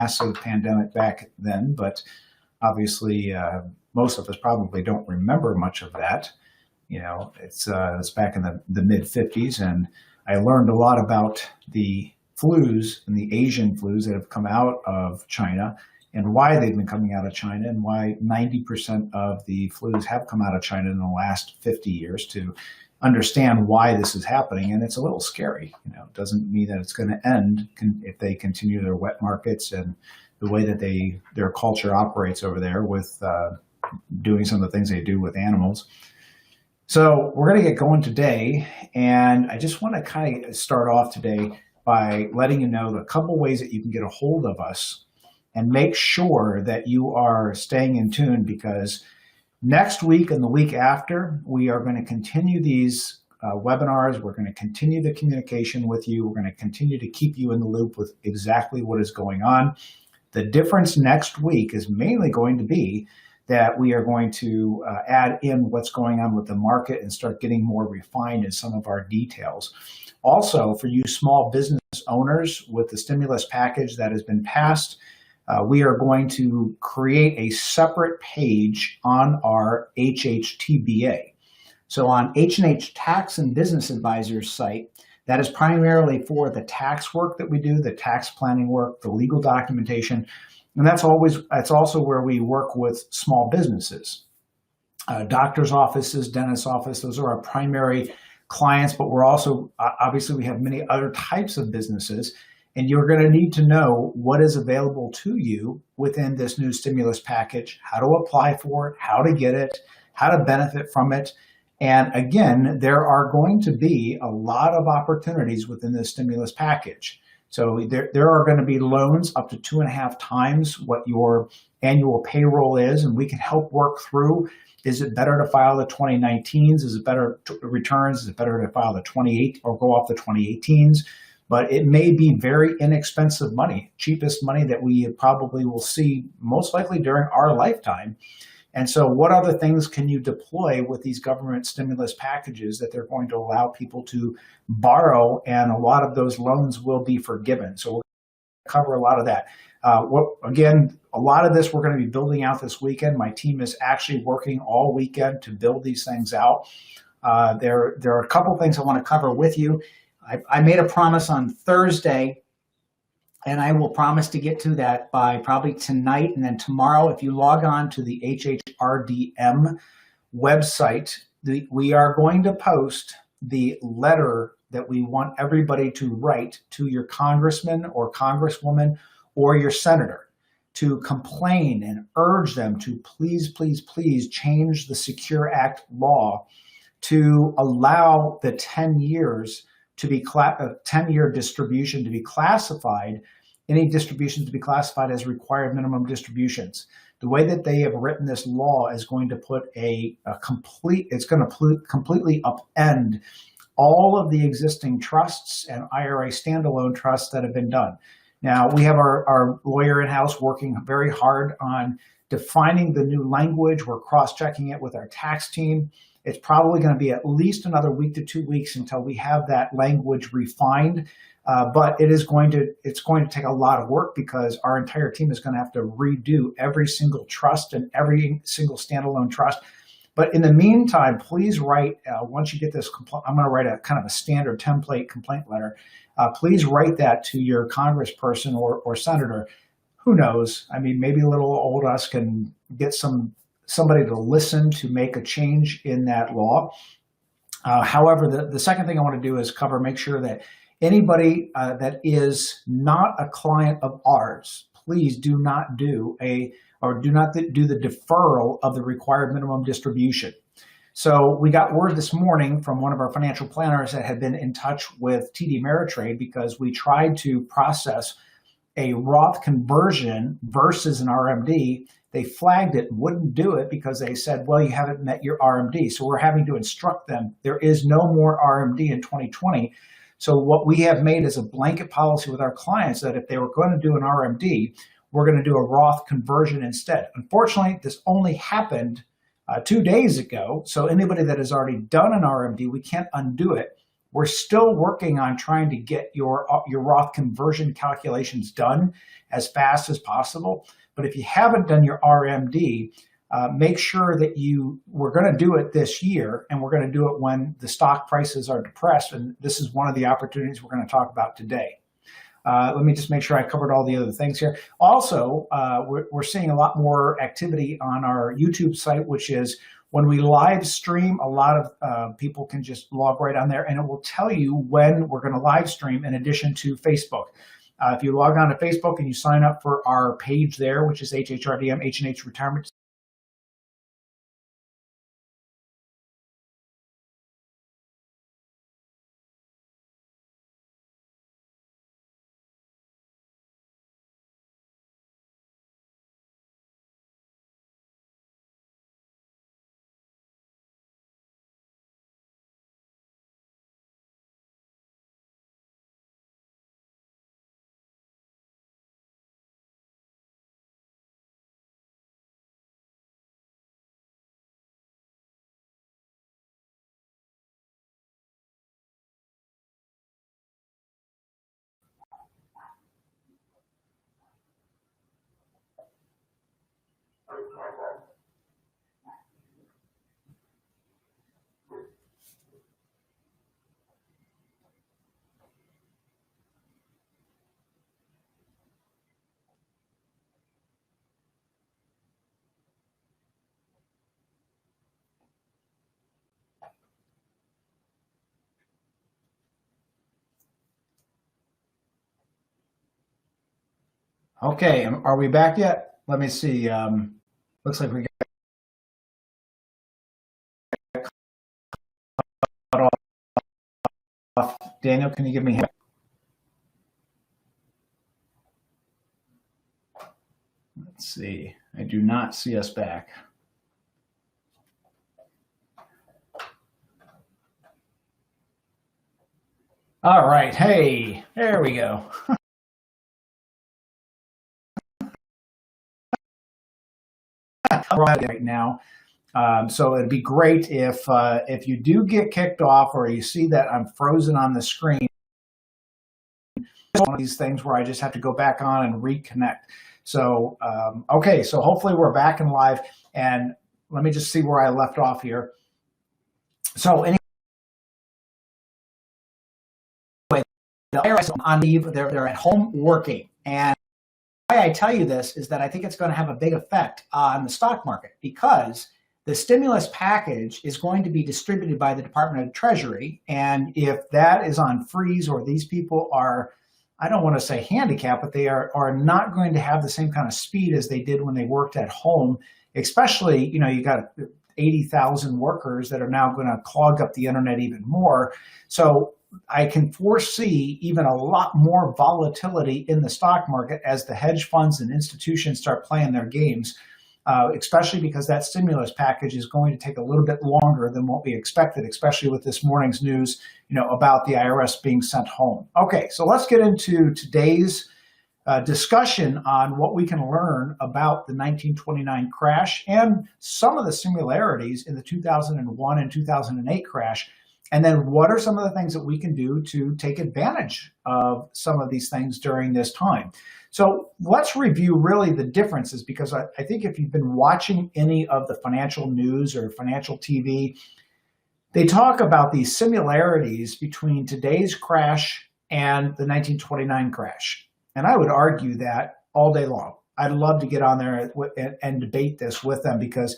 massive pandemic back then, but obviously most of us probably don't remember much of that. It's back in the mid 50s, and I learned a lot about the flus and the Asian flus that have come out of China and why they've been coming out of China and why 90% of the flus have come out of China in the last 50 years, to understand why this is happening. And it's a little scary. It doesn't mean that it's going to end if they continue their wet markets and the way that their culture operates over there with doing some of the things they do with animals. So we're going to get going today, and I just want to kind of start off today by letting you know a couple ways that you can get a hold of us and make sure that you are staying in tune, because next week and the week after, we are going to continue these webinars. We're going to continue the communication with you. We're going to continue to keep you in the loop with exactly what is going on. The difference next week is mainly going to be that we are going to add in what's going on with the market and start getting more refined in some of our details. Also, for you small business owners, with the stimulus package that has been passed, we are going to create a separate page on our HHTBA. So on H&H Tax and Business Advisors site, that is primarily for the tax work that we do, the tax planning work, the legal documentation. And that's also where we work with small businesses, doctor's offices, dentist's office. Those are our primary clients, but we're also, obviously we have many other types of businesses, and you're going to need to know what is available to you within this new stimulus package, how to apply for it, how to get it, how to benefit from it. And again, there are going to be a lot of opportunities within this stimulus package. So there are going to be loans up to 2.5 times what your annual payroll is, and we can help work through. Is it better to file the 2019s? Is it better returns? Is it better to file the 28 or go off the 2018s? But it may be very inexpensive money, cheapest money that we probably will see most likely during our lifetime. And so what other things can you deploy with these government stimulus packages that they're going to allow people to borrow, and a lot of those loans will be forgiven. So we're going to cover a lot of that. Again, a lot of this we're going to be building out this weekend. My team is actually working all weekend to build these things out. There are a couple things I want to cover with you. I made a promise on Thursday, and I will promise to get to that by probably tonight, and then tomorrow, if you log on to the HHRDM website, we are going to post the letter that we want everybody to write to your congressman or congresswoman or your senator to complain and urge them to please, please, please change the Secure Act law to allow the 10 years to be 10-year distribution to be classified, any distributions to be classified as required minimum distributions. The way that they have written this law is going to put it's going to completely upend all of the existing trusts and IRA standalone trusts that have been done. Now, we have our lawyer in-house working very hard on defining the new language. We're cross-checking it with our tax team. It's probably going to be at least another week to 2 weeks until we have that language refined. But it's going to take a lot of work, because our entire team is going to have to redo every single trust and every single standalone trust. But in the meantime, please write, once you get this, I'm going to write a kind of a standard template complaint letter. Please write that to your congressperson or senator. Who knows? I mean, maybe little old us can get somebody to listen to make a change in that law. However, the second thing I want to do is make sure that anybody that is not a client of ours, please do not do the deferral of the required minimum distribution. So we got word this morning from one of our financial planners that had been in touch with TD Ameritrade, because we tried to process a Roth conversion versus an RMD. They flagged it, wouldn't do it, because they said, well, you haven't met your RMD. So we're having to instruct them, there is no more RMD in 2020. So what we have made is a blanket policy with our clients that if they were going to do an RMD, we're going to do a Roth conversion instead. Unfortunately, this only happened 2 days ago. So anybody that has already done an RMD, we can't undo it. We're still working on trying to get your Roth conversion calculations done as fast as possible. But if you haven't done your RMD, make sure that we're going to do it this year, and we're going to do it when the stock prices are depressed. And this is one of the opportunities we're going to talk about today. Let me just make sure I covered all the other things here. Also, we're seeing a lot more activity on our YouTube site, which is when we live stream, a lot of people can just log right on there, and it will tell you when we're going to live stream in addition to Facebook. If you log on to Facebook and you sign up for our page there, which is HHRDM, H&H Retirement. Okay, are we back yet? Let me see. Looks like we got off. Daniel, can you give me? Let's see. I do not see us back. All right. Hey, there we go. Right now. So it'd be great if you do get kicked off or you see that I'm frozen on the screen. One of these things where I just have to go back on and reconnect. So, okay, so hopefully we're back and live, and let me just see where I left off here. So anyway, the IRS on leave, they're at home working, and why I tell you this is that I think it's going to have a big effect on the stock market, because the stimulus package is going to be distributed by the Department of Treasury. And if that is on freeze, or these people are, I don't want to say handicapped, but they are not going to have the same kind of speed as they did when they worked at home, especially, you got 80,000 workers that are now going to clog up the internet even more. So I can foresee even a lot more volatility in the stock market as the hedge funds and institutions start playing their games, especially because that stimulus package is going to take a little bit longer than what we expected, especially with this morning's news, about the IRS being sent home. Okay, so let's get into today's discussion on what we can learn about the 1929 crash and some of the similarities in the 2001 and 2008 crash. And then what are some of the things that we can do to take advantage of some of these things during this time? So let's review really the differences, because I think if you've been watching any of the financial news or financial TV, they talk about these similarities between today's crash and the 1929 crash. And I would argue that all day long. I'd love to get on there and debate this with them, because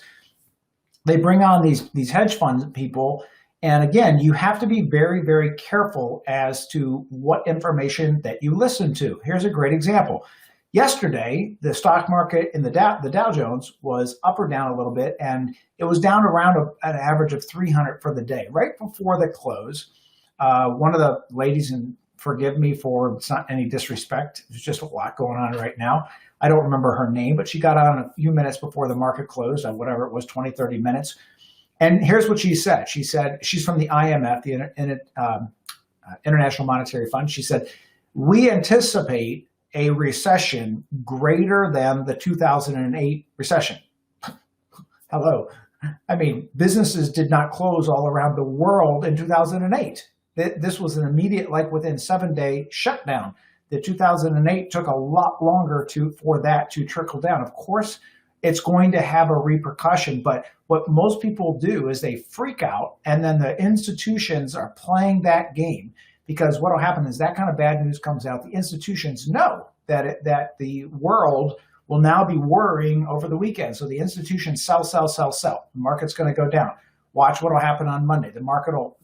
they bring on these hedge fund people. And again, you have to be very, very careful as to what information that you listen to. Here's a great example. Yesterday, the stock market in the Dow Jones was up or down a little bit, and it was down around an average of 300 for the day, right before the close. One of the ladies, and forgive me for, it's not any disrespect, there's just a lot going on right now. I don't remember her name, but she got on a few minutes before the market closed, whatever it was, 20, 30 minutes. And here's what she said. She said, she's from the IMF, the International Monetary Fund. She said, we anticipate a recession greater than the 2008 recession. Hello. I mean, businesses did not close all around the world in 2008. This was an immediate, like within 7-day shutdown. The 2008 took a lot longer for that to trickle down. Of course, it's going to have a repercussion, but what most people do is they freak out, and then the institutions are playing that game, because what will happen is that kind of bad news comes out. The institutions know that the world will now be worrying over the weekend. So the institutions sell. The market's going to go down. Watch what will happen on Monday. The market will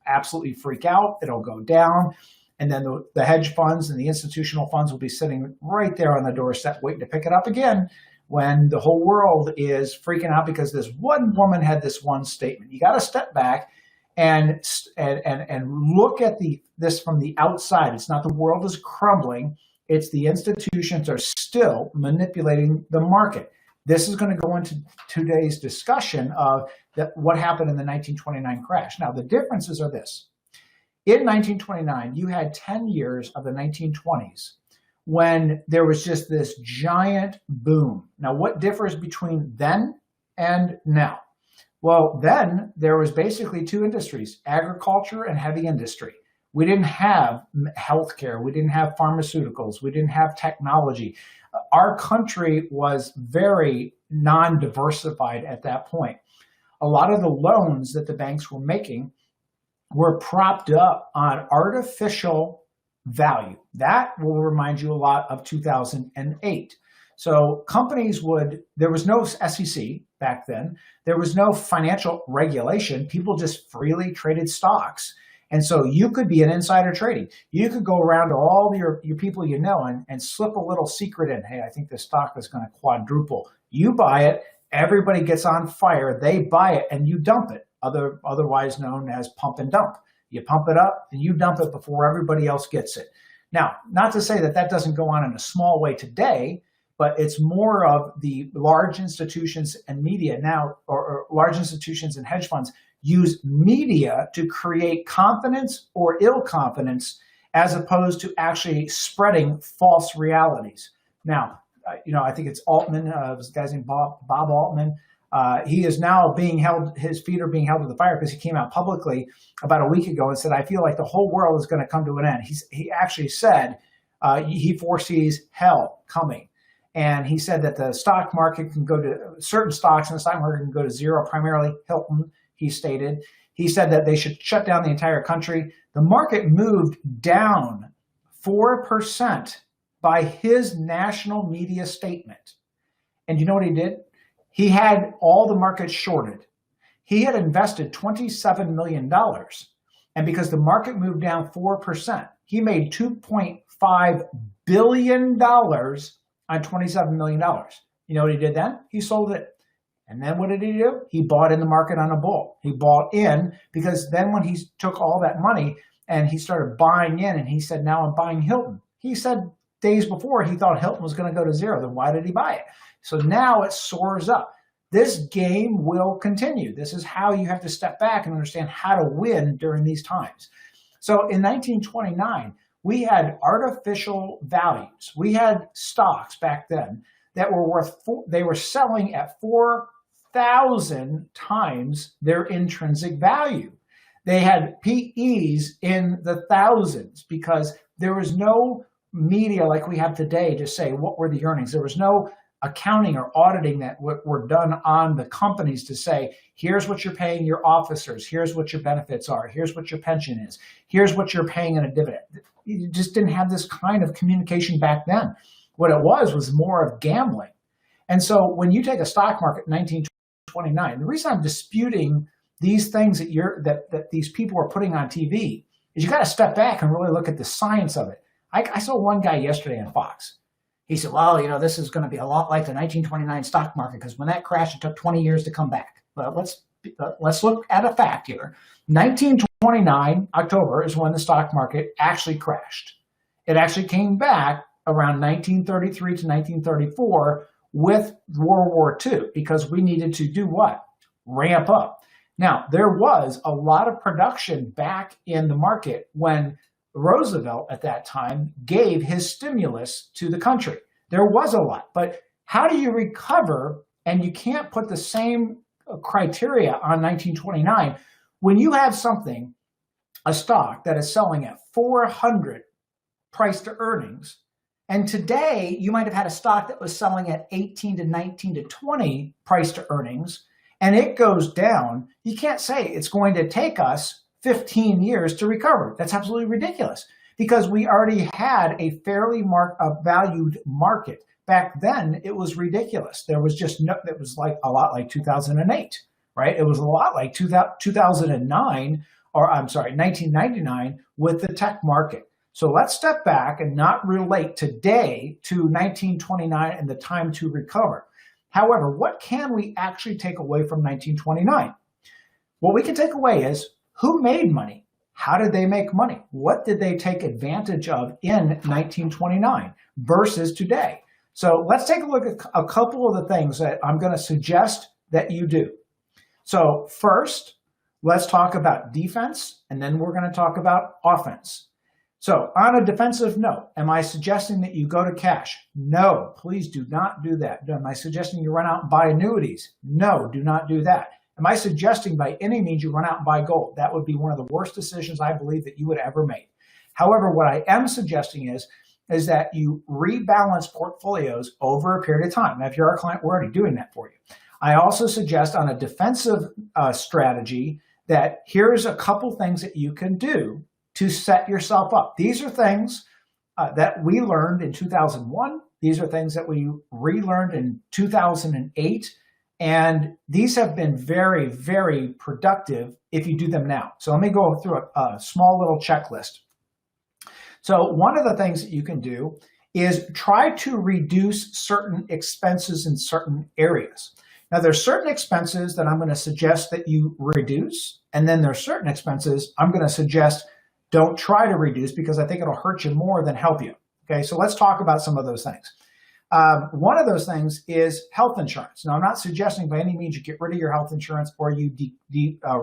absolutely freak out. It'll go down. And then the hedge funds and the institutional funds will be sitting right there on the doorstep waiting to pick it up again when the whole world is freaking out because this one woman had this one statement. You got to step back and look at this from the outside. It's not the world is crumbling. It's the institutions are still manipulating the market. This is going to go into today's discussion of what happened in the 1929 crash. Now, the differences are this. In 1929, you had 10 years of the 1920s when there was just this giant boom. Now, what differs between then and now? Well, then there was basically two industries, agriculture and heavy industry. We didn't have healthcare. We didn't have pharmaceuticals. We didn't have technology. Our country was very non-diversified at that point. A lot of the loans that the banks were making were propped up on artificial value. That will remind you a lot of 2008. So companies there was no SEC back then. There was no financial regulation. People just freely traded stocks. And so you could be an insider trading. You could go around to all your people you know and slip a little secret in. Hey, I think this stock is going to quadruple. You buy it. Everybody gets on fire. They buy it and you dump it, otherwise known as pump and dump. You pump it up and you dump it before everybody else gets it. Now, not to say that doesn't go on in a small way today, but it's more of the large institutions and media now, or large institutions and hedge funds use media to create confidence or ill confidence as opposed to actually spreading false realities. Now, I think it's Altman, this guy's named Bob Altman. He is now his feet are being held to the fire because he came out publicly about a week ago and said, I feel like the whole world is going to come to an end. He actually said he foresees hell coming. And he said that the stock market can go to certain stocks in the stock market can go to zero, primarily Hilton, he stated. He said that they should shut down the entire country. The market moved down 4% by his national media statement. And you know what he did? He had all the markets shorted. He had invested $27 million. And because the market moved down 4%, he made $2.5 billion on $27 million. You know what he did then? He sold it. And then what did he do? He bought in the market on a bull. He bought in because then when he took all that money and he started buying in and he said, now I'm buying Hilton. He said days before he thought Hilton was going to go to zero. Then why did he buy it? So now it soars up. This game will continue. This is how you have to step back and understand how to win during these times. So in 1929, we had artificial values. We had stocks back then that were they were selling at 4,000 times their intrinsic value. They had PEs in the thousands because there was no media like we have today to say what were the earnings. There was no accounting or auditing that were done on the companies to say, here's what you're paying your officers, here's what your benefits are, here's what your pension is, here's what you're paying in a dividend. You just didn't have this kind of communication back then. What it was more of gambling. And so when you take a stock market in 1929, the reason I'm disputing these things that these people are putting on TV is you got to step back and really look at the science of it. I saw one guy yesterday on Fox. He said, well, this is going to be a lot like the 1929 stock market because when that crashed, it took 20 years to come back. But let's look at a fact here. 1929, October, is when the stock market actually crashed. It actually came back around 1933 to 1934 with World War II because we needed to do what? Ramp up. Now, there was a lot of production back in the market when Roosevelt at that time gave his stimulus to the country. There was a lot, but how do you recover? And you can't put the same criteria on 1929 when you have something, a stock that is selling at 400 price to earnings, and today you might have had a stock that was selling at 18 to 19 to 20 price to earnings, and it goes down, you can't say it's going to take us 15 years to recover. That's absolutely ridiculous, because we already had a fairly valued market. Back then, it was ridiculous. There was just no, it was like a lot like 2008, right? It was a lot like 2009, or I'm sorry, 1999 with the tech market. So let's step back and not relate today to 1929 and the time to recover. However, what can we actually take away from 1929? What we can take away is who made money? How did they make money? What did they take advantage of in 1929 versus today? So let's take a look at a couple of the things that I'm going to suggest that you do. So first, let's talk about defense, and then we're going to talk about offense. So on a defensive note, am I suggesting that you go to cash? No, please do not do that. Am I suggesting you run out and buy annuities? No, do not do that. Am I suggesting by any means you run out and buy gold? That would be one of the worst decisions I believe that you would ever make. However, what I am suggesting is that you rebalance portfolios over a period of time. Now, if you're our client, we're already doing that for you. I also suggest on a defensive strategy that here's a couple things that you can do to set yourself up. These are things that we learned in 2001. These are things that we relearned in 2008. And these have been very, very productive if you do them now. So let me go through a small little checklist. So one of the things that you can do is try to reduce certain expenses in certain areas. Now, there's certain expenses that I'm going to suggest that you reduce, and then there's certain expenses I'm going to suggest don't try to reduce because I think it'll hurt you more than help you. Okay, so let's talk about some of those things. One of those things is health insurance. Now, I'm not suggesting by any means you get rid of your health insurance or you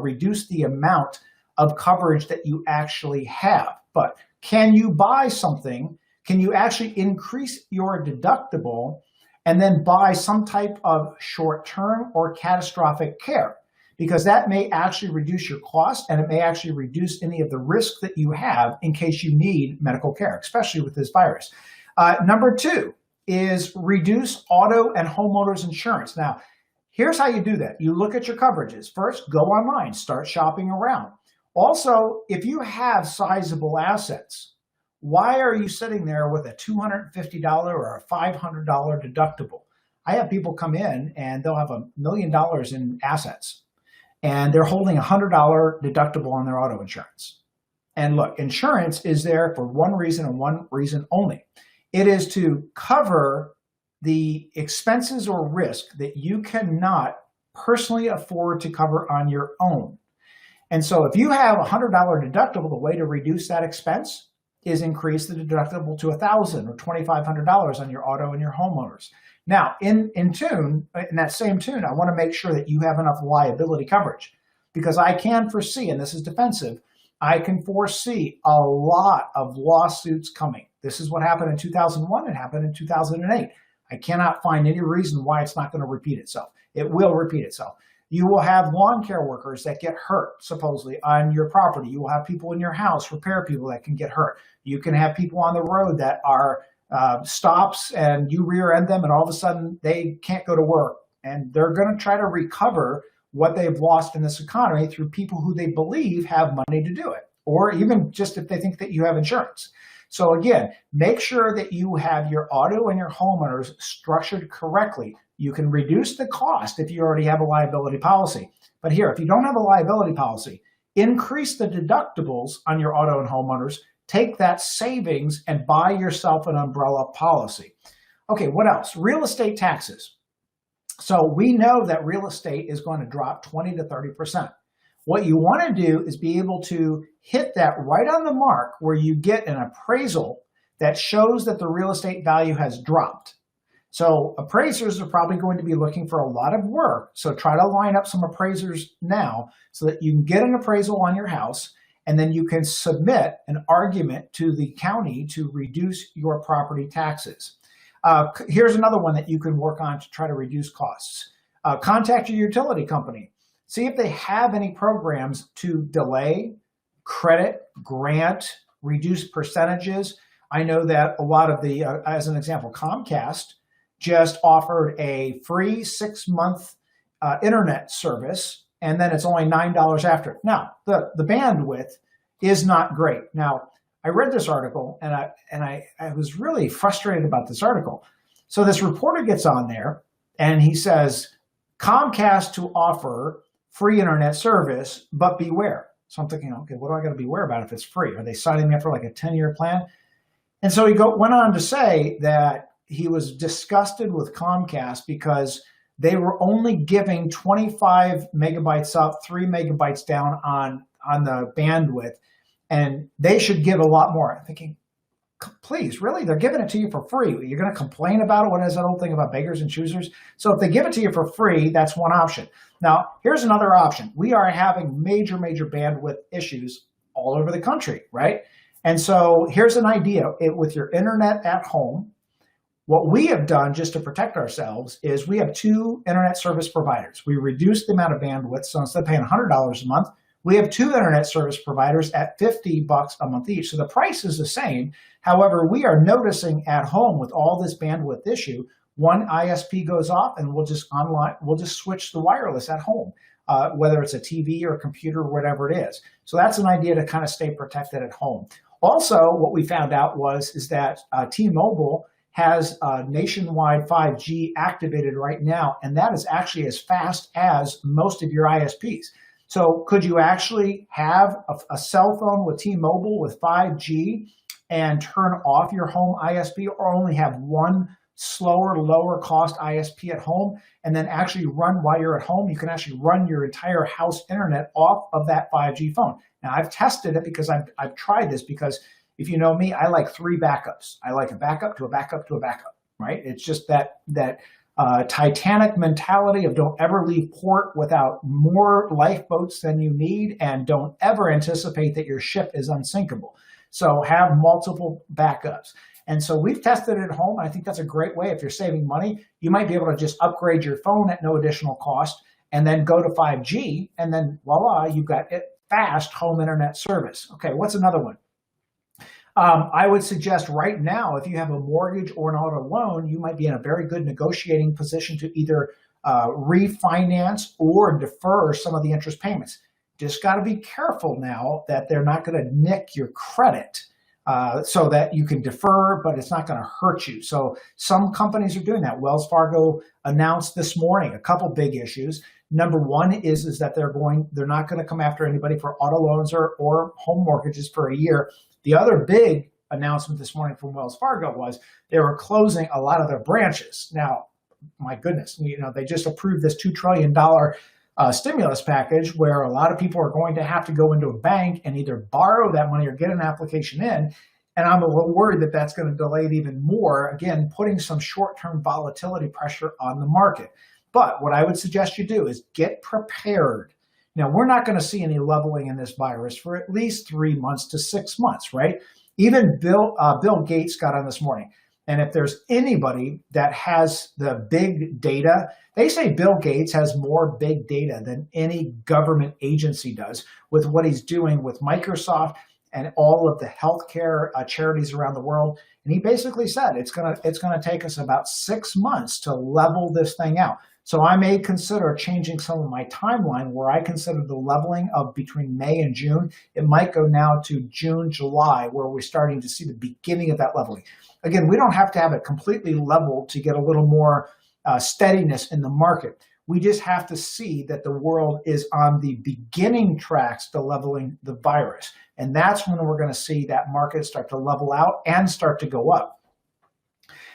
reduce the amount of coverage that you actually have. But can you buy something? Can you actually increase your deductible and then buy some type of short-term or catastrophic care? Because that may actually reduce your cost and it may actually reduce any of the risk that you have in case you need medical care, especially with this virus. Number two is reduce auto and homeowners insurance. Now, here's how you do that. You look at your coverages. First, go online, start shopping around. Also, if you have sizable assets, why are you sitting there with a $250 or a $500 deductible? I have people come in and they'll have $1 million in assets and they're holding a $100 deductible on their auto insurance. And look, insurance is there for one reason and one reason only. It is to cover the expenses or risk that you cannot personally afford to cover on your own. And so if you have a $100 deductible, the way to reduce that expense is increase the deductible to $1,000 or $2,500 on your auto and your homeowners. Now, in that same tune, I want to make sure that you have enough liability coverage because I can foresee, and this is defensive, I can foresee a lot of lawsuits coming. This is what happened in 2001. It happened in 2008. I cannot find any reason why it's not going to repeat itself. It will repeat itself. You will have lawn care workers that get hurt, supposedly, on your property. You will have people in your house, repair people that can get hurt. You can have people on the road that are stops and you rear end them and all of a sudden they can't go to work. And they're going to try to recover what they've lost in this economy through people who they believe have money to do it, or even just if they think that you have insurance. So again, make sure that you have your auto and your homeowners structured correctly. You can reduce the cost if you already have a liability policy. But here, if you don't have a liability policy, increase the deductibles on your auto and homeowners, take that savings and buy yourself an umbrella policy. Okay, what else? Real estate taxes. So we know that real estate is going to drop 20 to 30%. What you want to do is be able to hit that right on the mark where you get an appraisal that shows that the real estate value has dropped. So appraisers are probably going to be looking for a lot of work. So try to line up some appraisers now so that you can get an appraisal on your house and then you can submit an argument to the county to reduce your property taxes. Here's another one that you can work on to try to reduce costs. Contact your utility company. See if they have any programs to delay credit, grant, reduced percentages. I know that a lot of the, as an example, Comcast just offered a free 6-month internet service, and then it's only $9 after it. Now, the bandwidth is not great. Now, I read this article, and I was really frustrated about this article. So this reporter gets on there, and he says, Comcast to offer free internet service, but beware. So I'm thinking, okay, what do I got to beware about if it's free? Are they signing me up for like a 10-year plan? And so he went on to say that he was disgusted with Comcast because they were only giving 25 megabytes up, 3 megabytes down on the bandwidth, and they should give a lot more. I'm thinking, please, really? They're giving it to you for free. You're going to complain about it? What is that old thing about beggars and choosers? So if they give it to you for free, that's one option. Now, here's another option. We are having major, major bandwidth issues all over the country, right? And so here's an idea. With your internet at home, what we have done just to protect ourselves is we have 2 internet service providers. We reduced the amount of bandwidth, so instead of paying $100 a month, we have 2 internet service providers at $50 a month each. So the price is the same. However, we are noticing at home with all this bandwidth issue, one ISP goes off and we'll just switch the wireless at home, whether it's a TV or a computer or whatever it is. So that's an idea to kind of stay protected at home. Also, what we found out is that T-Mobile has nationwide 5G activated right now, and that is actually as fast as most of your ISPs. So could you actually have a cell phone with T-Mobile with 5G and turn off your home ISP, or only have one slower, lower cost ISP at home, and then actually run while you're at home? You can actually run your entire house internet off of that 5G phone. Now, I've tested it because I've tried this, because if you know me, I like 3 backups. I like a backup to a backup to a backup, right? It's just that Titanic mentality of don't ever leave port without more lifeboats than you need, and don't ever anticipate that your ship is unsinkable. So have multiple backups. And so we've tested it at home. I think that's a great way. If you're saving money, you might be able to just upgrade your phone at no additional cost and then go to 5G, and then voila, you've got fast home internet service. Okay, what's another one? I would suggest right now, if you have a mortgage or an auto loan, you might be in a very good negotiating position to either refinance or defer some of the interest payments. Just got to be careful now that they're not going to nick your credit, so that you can defer, but it's not going to hurt you. So some companies are doing that. Wells Fargo announced this morning a couple big issues. Number one is that they're not going to come after anybody for auto loans or home mortgages for a year. The other big announcement this morning from Wells Fargo was they were closing a lot of their branches. Now, my goodness, they just approved this $2 trillion stimulus package where a lot of people are going to have to go into a bank and either borrow that money or get an application in. And I'm a little worried that that's going to delay it even more, again, putting some short-term volatility pressure on the market. But what I would suggest you do is get prepared. Now, we're not going to see any leveling in this virus for at least 3 months to 6 months, right? Even Bill Gates got on this morning. And if there's anybody that has the big data, they say Bill Gates has more big data than any government agency does with what he's doing with Microsoft and all of the healthcare charities around the world. And he basically said it's gonna take us about 6 months to level this thing out. So I may consider changing some of my timeline where I consider the leveling of between May and June. It might go now to June, July, where we're starting to see the beginning of that leveling. Again, we don't have to have it completely leveled to get a little more steadiness in the market. We just have to see that the world is on the beginning tracks to leveling the virus. And that's when we're going to see that market start to level out and start to go up.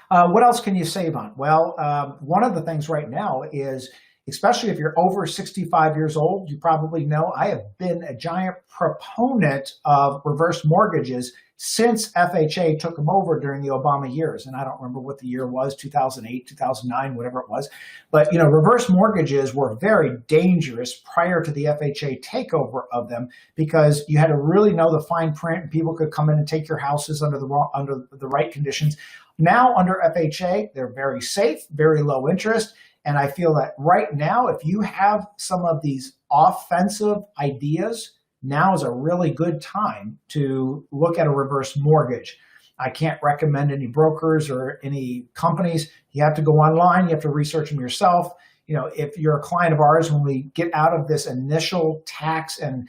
What else can you save on? Well, one of the things right now is, especially if you're over 65 years old, you probably know I have been a giant proponent of reverse mortgages since FHA took them over during the Obama years. And I don't remember what the year was, 2008, 2009, whatever it was. But, reverse mortgages were very dangerous prior to the FHA takeover of them, because you had to really know the fine print, and people could come in and take your houses under the right conditions. Now, under FHA, they're very safe, very low interest. And I feel that right now, if you have some of these offensive ideas now is a really good time to look at a reverse mortgage. I can't recommend any brokers or any companies. You have to go online. You have to research them yourself. If you're a client of ours, when we get out of this initial tax and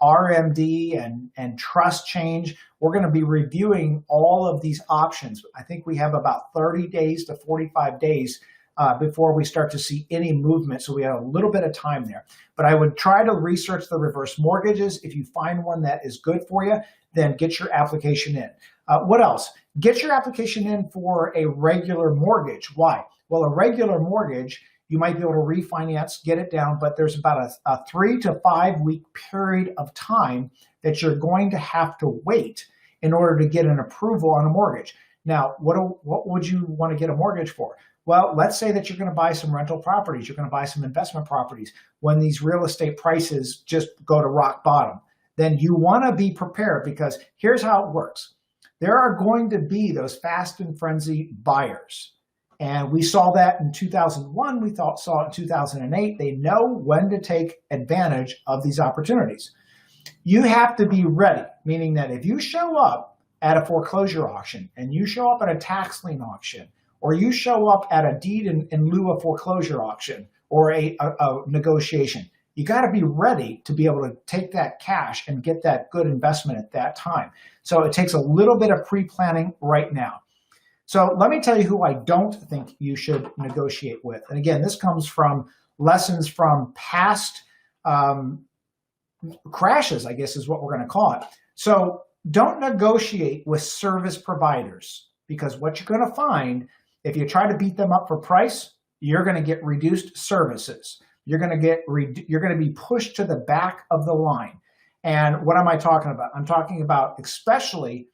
RMD and trust change, we're going to be reviewing all of these options. I think we have about 30 days to 45 days before we start to see any movement. So we have a little bit of time there. But I would try to research the reverse mortgages. If you find one that is good for you, then get your application in. What else? Get your application in for a regular mortgage. Why? Well, a regular mortgage, you might be able to refinance, get it down, but there's about a 3 to 5 week period of time that you're going to have to wait in order to get an approval on a mortgage. Now, what would you want to get a mortgage for? Well, let's say that you're going to buy some rental properties, you're going to buy some investment properties. When these real estate prices just go to rock bottom, then you want to be prepared, because here's how it works. There are going to be those fast and frenzy buyers. And we saw that in 2001, we saw it in 2008. They know when to take advantage of these opportunities. You have to be ready, meaning that if you show up at a foreclosure auction and you show up at a tax lien auction, or you show up at a deed in lieu of foreclosure auction or a negotiation, you got to be ready to be able to take that cash and get that good investment at that time. So it takes a little bit of pre-planning right now. So let me tell you who I don't think you should negotiate with. And again, this comes from lessons from past crashes, I guess is what we're going to call it. So don't negotiate with service providers, because what you're going to find, if you try to beat them up for price, you're going to get reduced services. You're going to be pushed to the back of the line. And what am I talking about? I'm talking about especially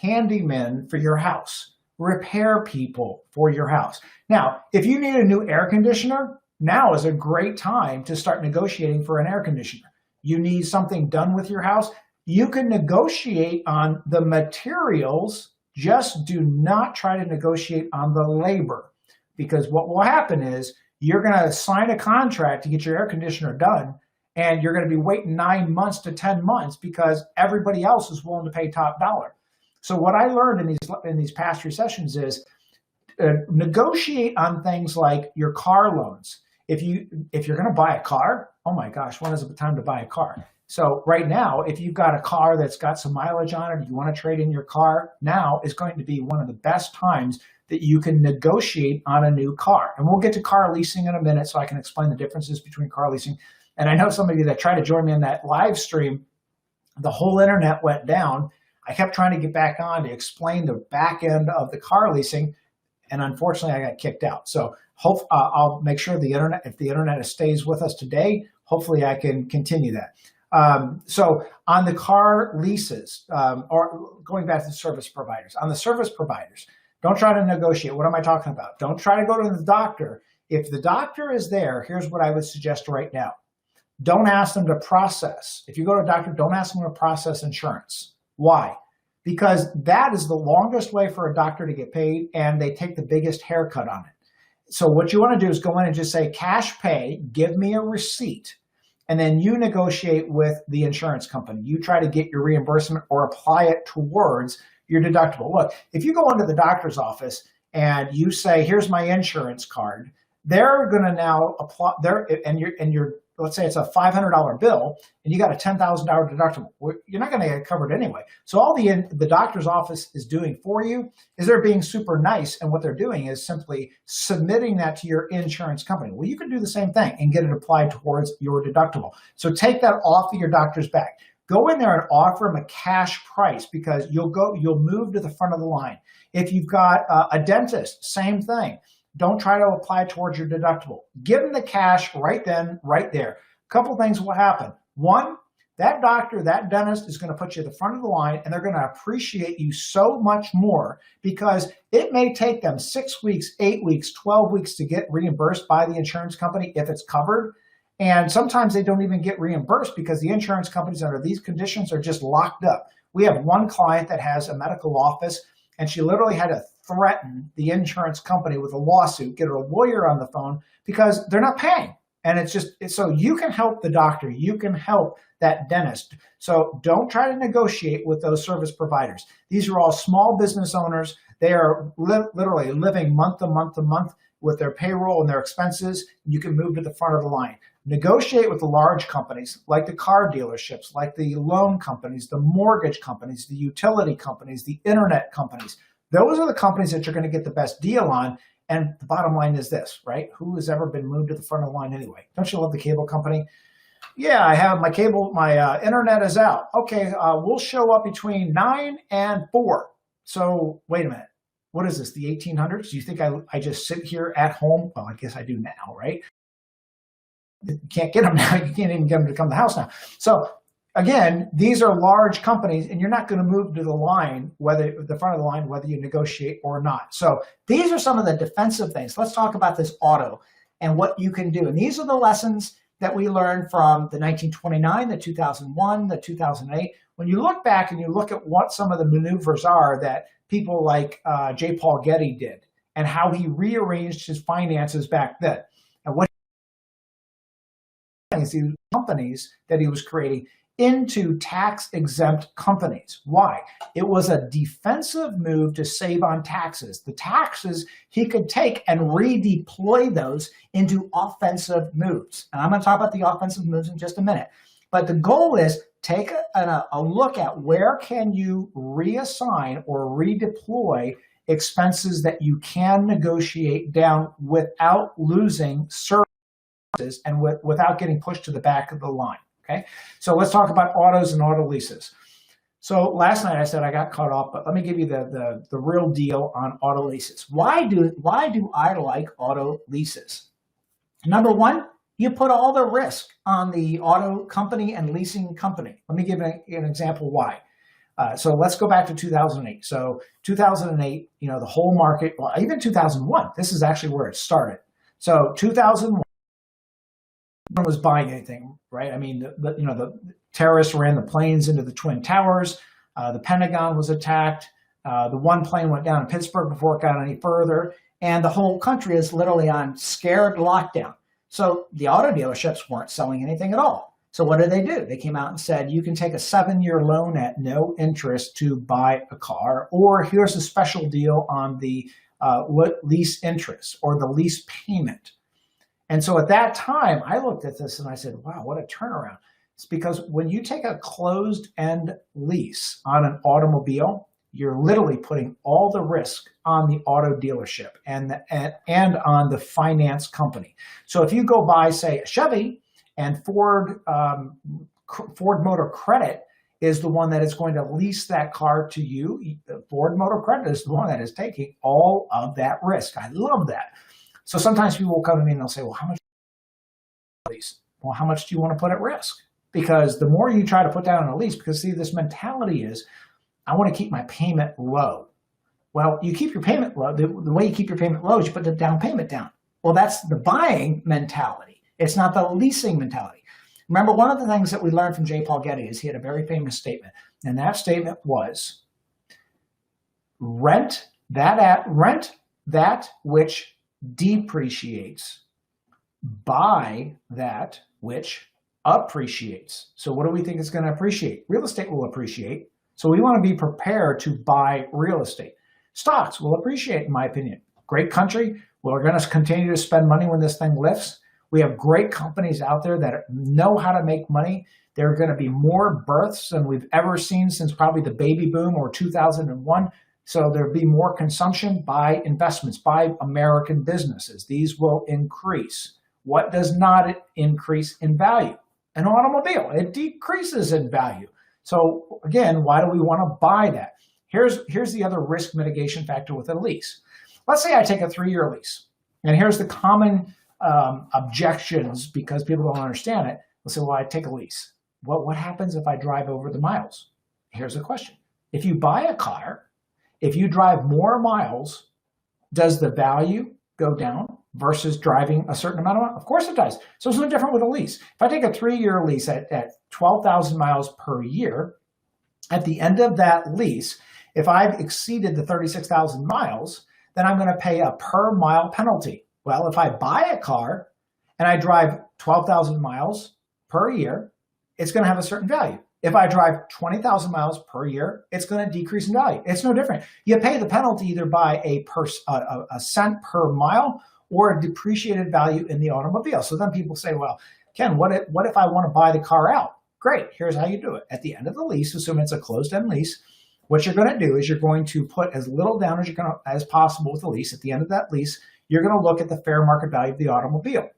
handymen for your house, repair people for your house. Now, if you need a new air conditioner, now is a great time to start negotiating for an air conditioner. You need something done with your house, you can negotiate on the materials. Just do not try to negotiate on the labor, because what will happen is you're going to sign a contract to get your air conditioner done, and you're going to be waiting 9 months to 10 months because everybody else is willing to pay top dollar. So what I learned in these past recessions is negotiate on things like your car loans. If you're going to buy a car, oh my gosh, when is the time to buy a car? So right now, if you've got a car that's got some mileage on it, you want to trade in your car, now is going to be one of the best times that you can negotiate on a new car. And we'll get to car leasing in a minute so I can explain the differences between car leasing. And I know some of you that tried to join me in that live stream, the whole internet went down. I kept trying to get back on to explain the back end of the car leasing, and unfortunately I got kicked out. So I'll make sure if the internet stays with us today, hopefully I can continue that. So on the car leases, or going back to the service providers, on the service providers, don't try to negotiate. What am I talking about? Don't try to go to the doctor. If the doctor is there, here's what I would suggest right now. Don't ask them to process. If you go to a doctor, don't ask them to process insurance. Why? Because that is the longest way for a doctor to get paid, and they take the biggest haircut on it. So what you want to do is go in and just say, cash pay, give me a receipt. And then you negotiate with the insurance company. You try to get your reimbursement or apply it towards your deductible. Look, if you go into the doctor's office and you say, here's my insurance card, they're going to now apply let's say it's a $500 bill and you got a $10,000 deductible. You're not going to get it covered anyway. So all the doctor's office is doing for you is they're being super nice. And what they're doing is simply submitting that to your insurance company. Well, you can do the same thing and get it applied towards your deductible. So take that off of your doctor's back. Go in there and offer them a cash price, because you'll move to the front of the line. If you've got a dentist, same thing. Don't try to apply towards your deductible. Give them the cash right then, right there. A couple things will happen. One, that doctor, that dentist is going to put you at the front of the line, and they're going to appreciate you so much more, because it may take them 6 weeks, 8 weeks, 12 weeks to get reimbursed by the insurance company if it's covered. And sometimes they don't even get reimbursed because the insurance companies under these conditions are just locked up. We have one client that has a medical office, and she literally had to threaten the insurance company with a lawsuit, get a lawyer on the phone, because they're not paying. And so you can help the doctor, you can help that dentist. So don't try to negotiate with those service providers. These are all small business owners. They are literally living month to month to month with their payroll and their expenses. You can move to the front of the line. Negotiate with the large companies like the car dealerships, like the loan companies, the mortgage companies, the utility companies, the internet companies. Those are the companies that you're going to get the best deal on. And the bottom line is this, right? Who has ever been moved to the front of the line anyway? Don't you love the cable company? Yeah, I have my cable, my internet is out. Okay, we'll show up between 9 and 4. So wait a minute. What is this, the 1800s? Do you think I just sit here at home? Well, I guess I do now, right? You can't get them now. You can't even get them to come to the house now. So again, these are large companies, and you're not going to move to the line, whether the front of the line, whether you negotiate or not. So these are some of the defensive things. Let's talk about this auto and what you can do. And these are the lessons that we learned from the 1929, the 2001, the 2008. When you look back and you look at what some of the maneuvers are that people like J. Paul Getty did and how he rearranged his finances back then, and what these companies that he was creating into tax-exempt companies. Why? It was a defensive move to save on taxes. The taxes he could take and redeploy those into offensive moves. And I'm going to talk about the offensive moves in just a minute. But the goal is take a look at where can you reassign or redeploy expenses that you can negotiate down without losing services and without getting pushed to the back of the line. Okay, so let's talk about autos and auto leases. So last night I said I got caught off, but let me give you the real deal on auto leases. Why do I like auto leases? Number one, you put all the risk on the auto company and leasing company. Let me give an example why. So let's go back to 2008. So 2008, the whole market, well, even 2001, this is actually where it started. So 2001, no one was buying anything, right? I mean, the terrorists ran the planes into the Twin Towers. The Pentagon was attacked. The one plane went down in Pittsburgh before it got any further. And the whole country is literally on scared lockdown. So the auto dealerships weren't selling anything at all. So what did? They came out and said, you can take a 7-year loan at no interest to buy a car, or here's a special deal on the lease interest or the lease payment. And so at that time, I looked at this and I said, wow, what a turnaround. It's because when you take a closed-end lease on an automobile, you're literally putting all the risk on the auto dealership and on the finance company. So if you go buy, say, a Chevy, and Ford Motor Credit is the one that is going to lease that car to you, Ford Motor Credit is the one that is taking all of that risk. I love that. So sometimes people will come to me and they'll say, well, how much do you lease? Well, how much do you want to put at risk? Because the more you try to put down on a lease, because see, this mentality is, I want to keep my payment low. Well, you keep your payment low. The way you keep your payment low is you put the down payment down. Well, that's the buying mentality. It's not the leasing mentality. Remember, one of the things that we learned from J. Paul Getty is he had a very famous statement. And that statement was, rent that which depreciates, buy that which appreciates. So what do we think is going to appreciate? Real estate will appreciate. So we want to be prepared to buy real estate. Stocks will appreciate, in my opinion. Great country. We're going to continue to spend money when this thing lifts. We have great companies out there that know how to make money. There are going to be more births than we've ever seen since probably the baby boom or 2001. So there'll be more consumption by investments, by American businesses. These will increase. What does not increase in value? An automobile. It decreases in value. So again, why do we want to buy that? Here's the other risk mitigation factor with a lease. Let's say I take a 3-year lease. And here's the common objections because people don't understand it. They'll say, well, I take a lease. Well, what happens if I drive over the miles? Here's the question. If you buy a car, if you drive more miles, does the value go down versus driving a certain amount of miles? Of course it does. So it's no different with a lease. If I take a 3-year lease at 12,000 miles per year, at the end of that lease, if I've exceeded the 36,000 miles, then I'm going to pay a per mile penalty. Well, if I buy a car and I drive 12,000 miles per year, it's going to have a certain value. If I drive 20,000 miles per year, it's going to decrease in value. It's no different. You pay the penalty either by a cent per mile or a depreciated value in the automobile. So then people say, well, Ken, what if I want to buy the car out? Great. Here's how you do it. At the end of the lease, assume it's a closed-end lease, what you're going to do is you're going to put as little down as possible with the lease. At the end of that lease, you're going to look at the fair market value of the automobile.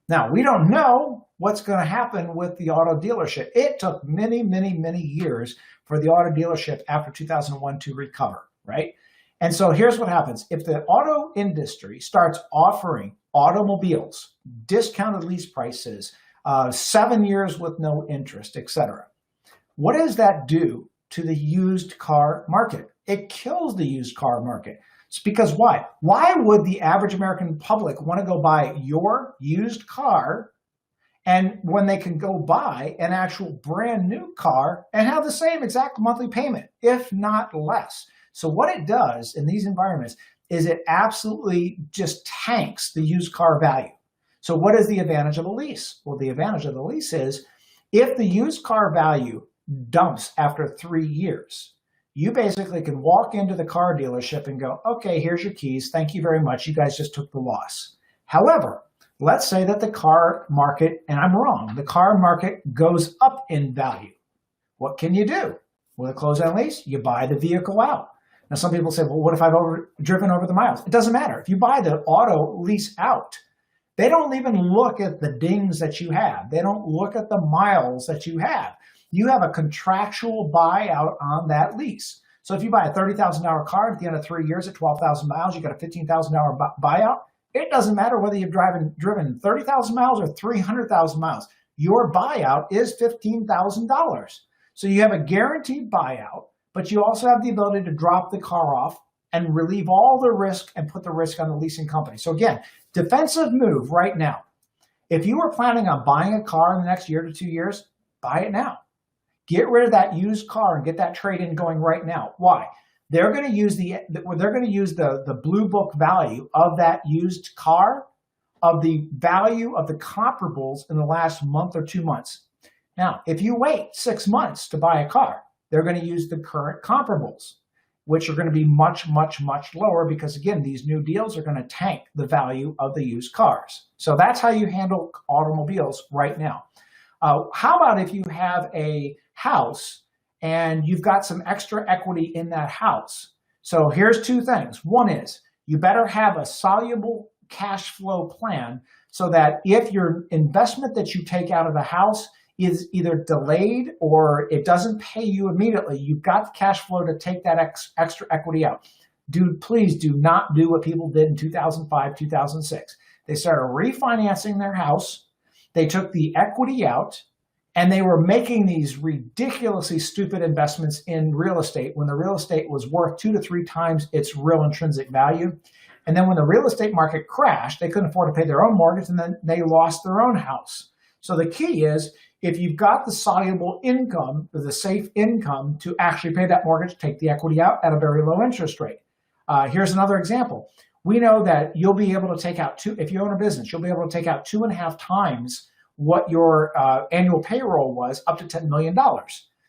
Now, we don't know what's going to happen with the auto dealership. It took many, many, many years for the auto dealership after 2001 to recover, right? And so here's what happens. If the auto industry starts offering automobiles, discounted lease prices, 7 years with no interest, etc., what does that do to the used car market? It kills the used car market. It's because why? Why would the average American public want to go buy your used car and when they can go buy an actual brand new car and have the same exact monthly payment, if not less? So what it does in these environments is it absolutely just tanks the used car value. So what is the advantage of a lease? Well, the advantage of the lease is if the used car value dumps after 3 years, you basically can walk into the car dealership and go, okay, here's your keys. Thank you very much. You guys just took the loss. However, let's say that the car market, and I'm wrong, the car market goes up in value. What can you do? With a closed-end lease, you buy the vehicle out. Now, some people say, well, what if I've driven over the miles? It doesn't matter. If you buy the auto lease out, they don't even look at the dings that you have. They don't look at the miles that you have. You have a contractual buyout on that lease. So if you buy a $30,000 car at the end of 3 years at 12,000 miles, you got a $15,000 buyout. It doesn't matter whether you've driven 30,000 miles or 300,000 miles. Your buyout is $15,000. So you have a guaranteed buyout, but you also have the ability to drop the car off and relieve all the risk and put the risk on the leasing company. So again, defensive move right now. If you were planning on buying a car in the next year to 2 years, buy it now. Get rid of that used car and get that trade-in going right now. Why? They're going to use the blue book value of that used car, of the value of the comparables in the last month or 2 months. Now, if you wait 6 months to buy a car, they're going to use the current comparables, which are going to be much, much, much lower because, again, these new deals are going to tank the value of the used cars. So that's how you handle automobiles right now. How about if you have a house and you've got some extra equity in that house? So here's two things. One is you better have a soluble cash flow plan so that if your investment that you take out of the house is either delayed or it doesn't pay you immediately, you've got the cash flow to take that extra equity out. Dude, please do not do what people did in 2005, 2006. They started refinancing their house. They took the equity out, and they were making these ridiculously stupid investments in real estate when the real estate was worth 2 to 3 times its real intrinsic value. And then when the real estate market crashed, they couldn't afford to pay their own mortgage, and then they lost their own house. So the key is, if you've got the soluble income, or the safe income to actually pay that mortgage, take the equity out at a very low interest rate. Here's another example. We know that you'll be able to take out if you own a business, you'll be able to take out 2.5 times what your annual payroll was, up to $10 million.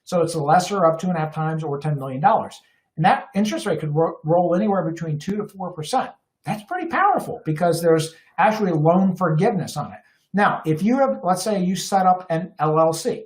So it's a lesser of 2.5 times or $10 million. And that interest rate could roll anywhere between 2 to 4%. That's pretty powerful because there's actually loan forgiveness on it. Now, if you have, let's say you set up an LLC,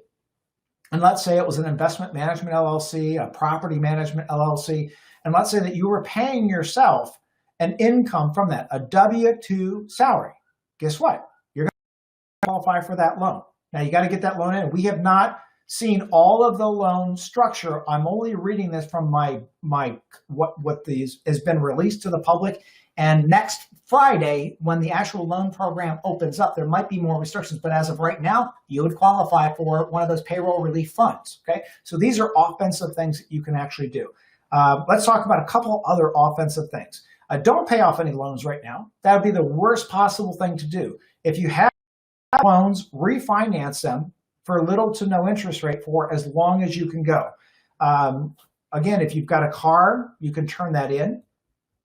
and let's say it was an investment management LLC, a property management LLC, and let's say that you were paying yourself an income from that, a W-2 salary. Guess what? You're going to qualify for that loan. Now, you got to get that loan in. We have not seen all of the loan structure. I'm only reading this from what has been released to the public. And next Friday, when the actual loan program opens up, there might be more restrictions. But as of right now, you would qualify for one of those payroll relief funds. Okay, so these are offensive things that you can actually do. Let's talk about a couple other offensive things. Don't pay off any loans right now. That would be the worst possible thing to do. If you have loans, refinance them for little to no interest rate for as long as you can go. Again, if you've got a car, you can turn that in.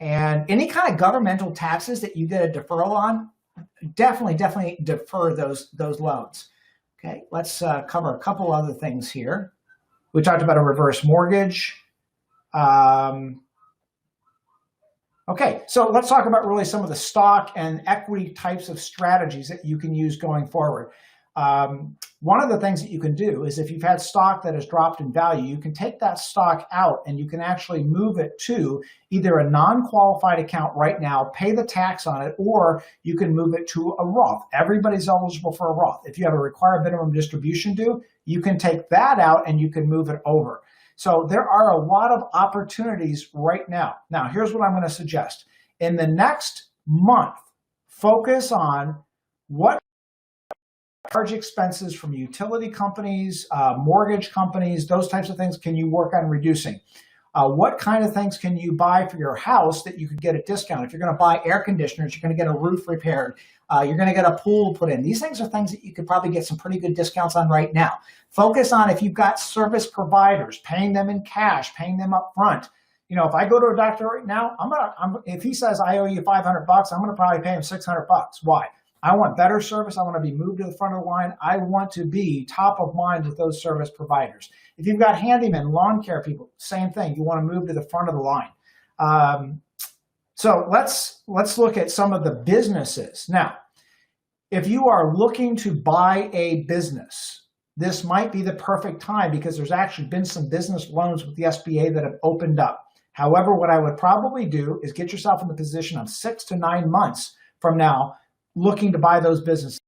And any kind of governmental taxes that you get a deferral on, definitely defer those loans. Okay, let's cover a couple other things here. We talked about a reverse mortgage. Okay, so let's talk about really some of the stock and equity types of strategies that you can use going forward. One of the things that you can do is if you've had stock that has dropped in value, you can take that stock out and you can actually move it to either a non-qualified account right now, pay the tax on it, or you can move it to a Roth. Everybody's eligible for a Roth. If you have a required minimum distribution due, you can take that out and you can move it over. So there are a lot of opportunities right now. Now, here's what I'm going to suggest. In the next month, focus on what large expenses from utility companies, mortgage companies, those types of things can you work on reducing? What kind of things can you buy for your house that you could get a discount? If you're going to buy air conditioners, you're going to get a roof repaired, you're going to get a pool put in. These things are things that you could probably get some pretty good discounts on right now. Focus on if you've got service providers, paying them in cash, paying them up front. You know, if I go to a doctor right now, if he says I owe you $500, I'm going to probably pay him $600. Why? I want better service. I want to be moved to the front of the line. I want to be top of mind with those service providers. If you've got handymen, lawn care people, same thing. You want to move to the front of the line. So let's look at some of the businesses. Now, if you are looking to buy a business, this might be the perfect time because there's actually been some business loans with the SBA that have opened up. However, what I would probably do is get yourself in the position of 6 to 9 months from now looking to buy those businesses.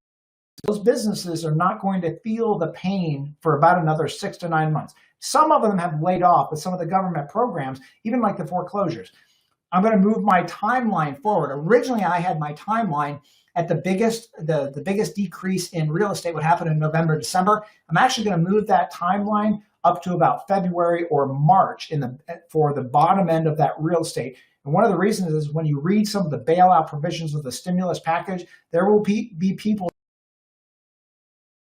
Those businesses are not going to feel the pain for about another 6 to 9 months. Some of them have laid off with some of the government programs, even like the foreclosures. I'm going to move my timeline forward. Originally, I had my timeline at the biggest decrease in real estate would happen in November, December. I'm actually going to move that timeline up to about February or March for the bottom end of that real estate. And one of the reasons is when you read some of the bailout provisions of the stimulus package, there will be people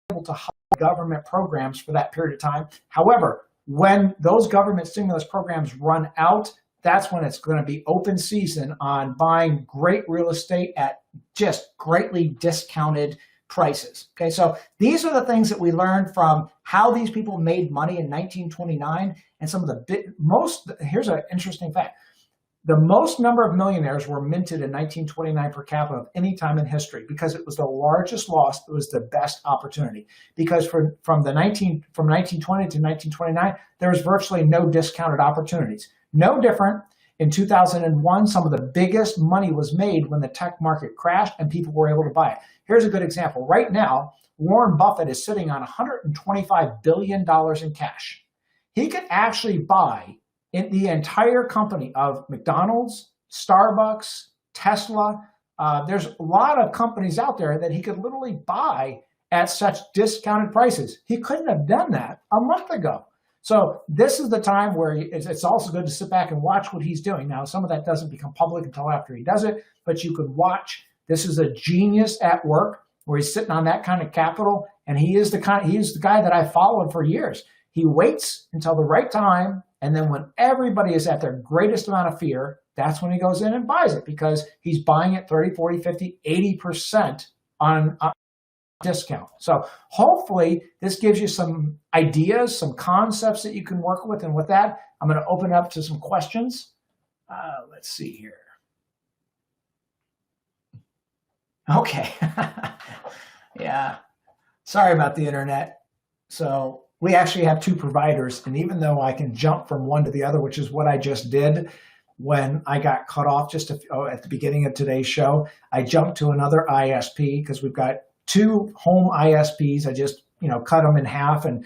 able to hire government programs for that period of time. However, when those government stimulus programs run out, that's when it's going to be open season on buying great real estate at just greatly discounted prices. Okay, so these are the things that we learned from how these people made money in 1929 and some of the here's an interesting fact. The most number of millionaires were minted in 1929 per capita of any time in history because it was the largest loss. It was the best opportunity because from 1920 to 1929, there was virtually no discounted opportunities. No different. In 2001, some of the biggest money was made when the tech market crashed and people were able to buy it. Here's a good example. Right now, Warren Buffett is sitting on $125 billion in cash. He could actually buy in the entire company of McDonald's, Starbucks, Tesla. There's a lot of companies out there that he could literally buy at such discounted prices. He couldn't have done that a month ago. So this is the time where it's also good to sit back and watch what he's doing. Now, some of that doesn't become public until after he does it, but you could watch. This is a genius at work where he's sitting on that kind of capital, and he is the guy that I've followed for years. He waits until the right time, and then when everybody is at their greatest amount of fear, that's when he goes in and buys it because he's buying it 30, 40, 50, 80% on discount. So hopefully this gives you some ideas, some concepts that you can work with. And with that, I'm going to open up to some questions. Let's see here. Okay. Yeah. Sorry about the internet. So we actually have two providers. And even though I can jump from one to the other, which is what I just did when I got cut off at the beginning of today's show, I jumped to another ISP because we've got two home ISPs. I just, cut them in half. And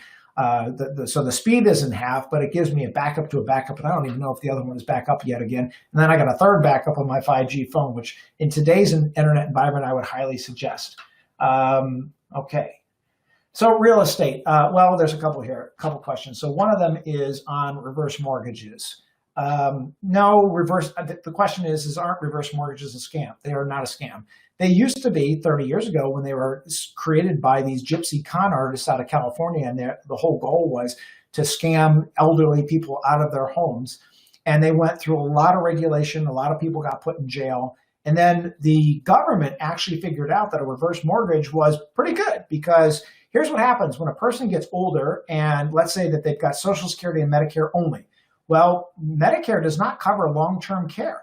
so the speed is in half, but it gives me a backup to a backup. And I don't even know if the other one is back up yet again. And then I got a third backup on my 5G phone, which in today's internet environment, I would highly suggest. Okay. So real estate. Well, there's a couple questions. So one of them is on reverse mortgages. No, reverse. The question is aren't reverse mortgages a scam? They are not a scam. They used to be 30 years ago when they were created by these gypsy con artists out of California. And the whole goal was to scam elderly people out of their homes. And they went through a lot of regulation. A lot of people got put in jail. And then the government actually figured out that a reverse mortgage was pretty good, because here's what happens when a person gets older and let's say that they've got Social Security and Medicare only. Well, Medicare does not cover long-term care.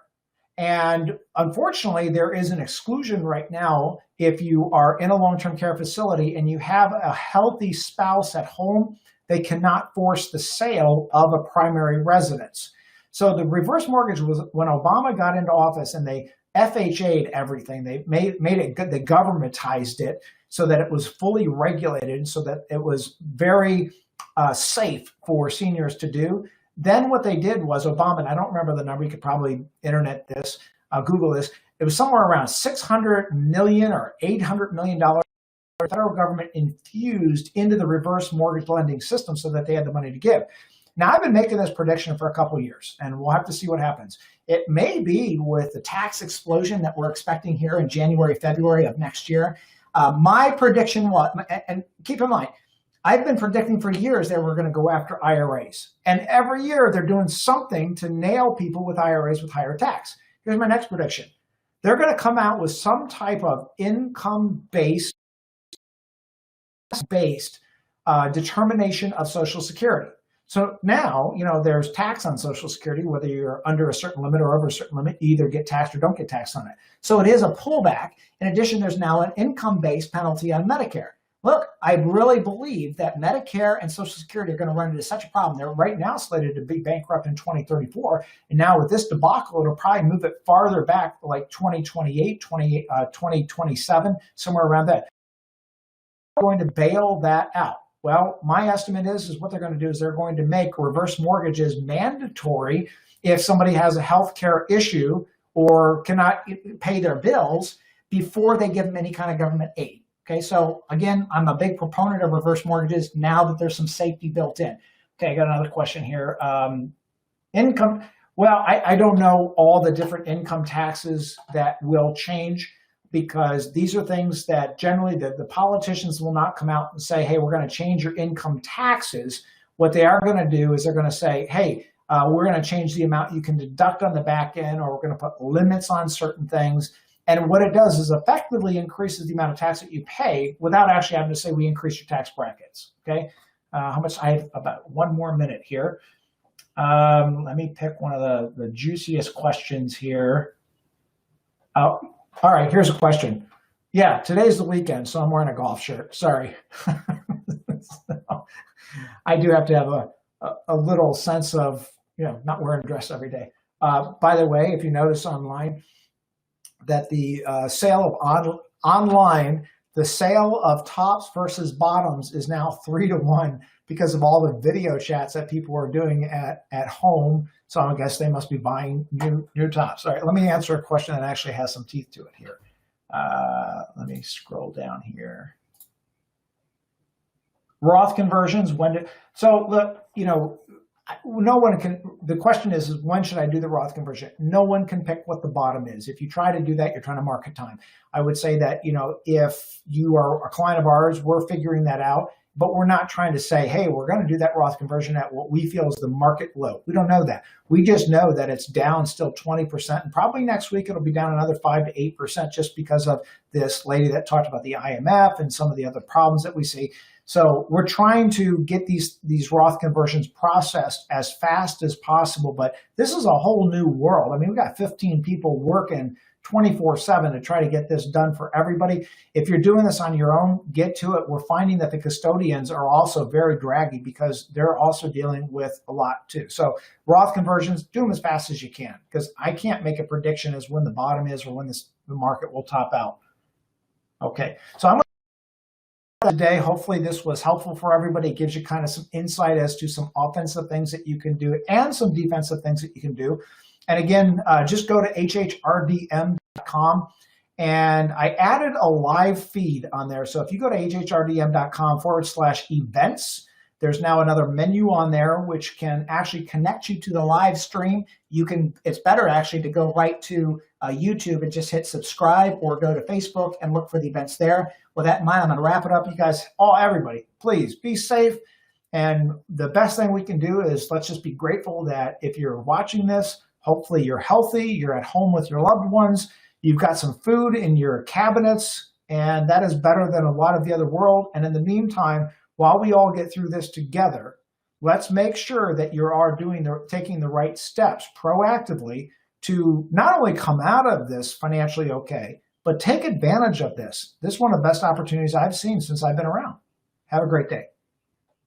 And unfortunately, there is an exclusion right now if you are in a long-term care facility and you have a healthy spouse at home, they cannot force the sale of a primary residence. So the reverse mortgage was when Obama got into office and they FHA'd everything. They made it good. They governmentized it so that it was fully regulated, so that it was very safe for seniors to do. Then what they did was Obama, and I don't remember the number, you could probably internet this, Google this, it was somewhere around $600 million or $800 million the federal government infused into the reverse mortgage lending system so that they had the money to give. Now, I've been making this prediction for a couple of years, and we'll have to see what happens. It may be with the tax explosion that we're expecting here in January, February of next year. My prediction was, and keep in mind, I've been predicting for years that we're going to go after IRAs. And every year they're doing something to nail people with IRAs with higher tax. Here's my next prediction. They're going to come out with some type of income-based determination of Social Security. So now, there's tax on Social Security, whether you're under a certain limit or over a certain limit, you either get taxed or don't get taxed on it. So it is a pullback. In addition, there's now an income-based penalty on Medicare. Look, I really believe that Medicare and Social Security are going to run into such a problem. They're right now slated to be bankrupt in 2034. And now with this debacle, it'll probably move it farther back, like 2028, 2027, somewhere around that. They're going to bail that out. Well, my estimate is what they're going to do is they're going to make reverse mortgages mandatory if somebody has a health care issue or cannot pay their bills before they give them any kind of government aid. Okay, so again, I'm a big proponent of reverse mortgages now that there's some safety built in. Okay, I got another question here. Income. Well, I don't know all the different income taxes that will change, because these are things that generally the politicians will not come out and say, hey, we're going to change your income taxes. What they are going to do is they're going to say, hey, we're going to change the amount you can deduct on the back end, or we're going to put limits on certain things. And what it does is effectively increases the amount of tax that you pay without actually having to say we increase your tax brackets. Okay, how much? I have about one more minute here. Let me pick one of the juiciest questions here. All right, here's a question. Yeah, today's the weekend, so I'm wearing a golf shirt. Sorry. So, I do have to have a little sense of, not wearing a dress every day. By the way, if you notice online that the sale of online, the sale of tops versus bottoms is now 3-to-1 because of all the video chats that people are doing at home. So I guess they must be buying new tops. All right, let me answer a question that actually has some teeth to it here. Let me scroll down here. Roth conversions, so look, no one can, the question is when should I do the Roth conversion? No one can pick what the bottom is. If you try to do that, you're trying to market time. I would say that, if you are a client of ours, we're figuring that out, but we're not trying to say, hey, we're going to do that Roth conversion at what we feel is the market low. We don't know that. We just know that it's down still 20%, and probably next week it'll be down another 5 to 8% just because of this lady that talked about the IMF and some of the other problems that we see. So we're trying to get these Roth conversions processed as fast as possible, but this is a whole new world. I mean, we've got 15 people working 24/7 to try to get this done for everybody. If you're doing this on your own, get to it. We're finding that the custodians are also very draggy because they're also dealing with a lot too. So Roth conversions, do them as fast as you can, because I can't make a prediction as when the bottom is or when the market will top out. Okay, so I'm today. Hopefully this was helpful for everybody. It gives you kind of some insight as to some offensive things that you can do and some defensive things that you can do. And again, just go to hhrdm.com, and I added a live feed on there. So if you go to hhrdm.com/events, there's now another menu on there which can actually connect you to the live stream. It's better actually to go right to YouTube and just hit subscribe, or go to Facebook and look for the events there. With that in mind, I'm going to wrap it up. You guys, everybody, please be safe. And the best thing we can do is let's just be grateful that if you're watching this, hopefully you're healthy, you're at home with your loved ones, You've got some food in your cabinets, and that is better than a lot of the other world. And in the meantime, while we all get through this together, let's make sure that you are taking the right steps proactively to not only come out of this financially okay, but take advantage of this. This is one of the best opportunities I've seen since I've been around. Have a great day.